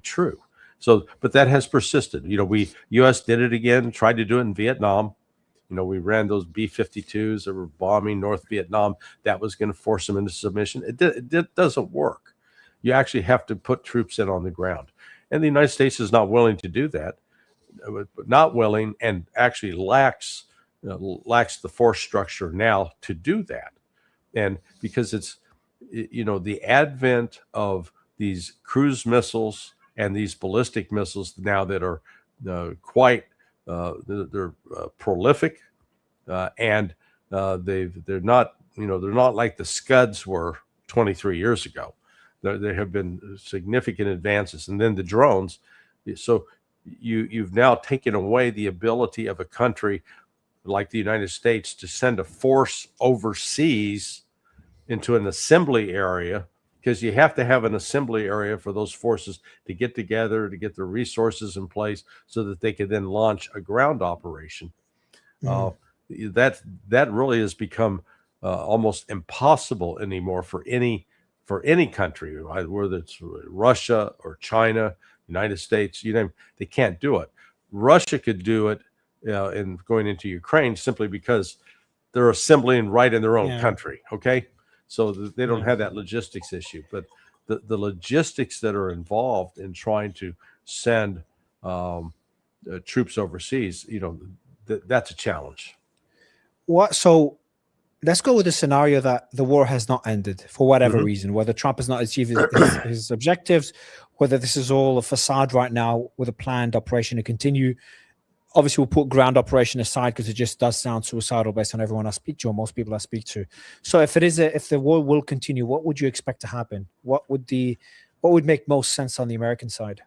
true. So, but that has persisted. U.S. did it again, tried to do it in Vietnam. We ran those B-52s that were bombing North Vietnam. That was going to force them into submission. It doesn't work. You actually have to put troops in on the ground. And the United States is not willing to do that, not willing, and actually lacks the force structure now to do that. And because it's, the advent of these cruise missiles and these ballistic missiles now that are quite they're prolific, and they're not like the Scuds were 23 years ago. There have been significant advances, and then the drones. So you've now taken away the ability of a country like the United States to send a force overseas into an assembly area, because you have to have an assembly area for those forces to get together, to get their resources in place so that they can then launch a ground operation. That really has become almost impossible anymore for any country, whether it's Russia or China, United States. They can't do it. Russia could do it in going into Ukraine simply because they're assembling right in their own country. Okay, so they don't have that logistics issue, but the logistics that are involved in trying to send troops overseas, that's a challenge. So let's go with the scenario that the war has not ended for whatever reason, whether Trump has not achieved his objectives, whether this is all a facade right now with a planned operation to continue. Obviously, we'll put ground operation aside because it just does sound suicidal based on everyone I speak to, or most people I speak to. So if the war will continue, what would you expect to happen? What would make most sense on the American side?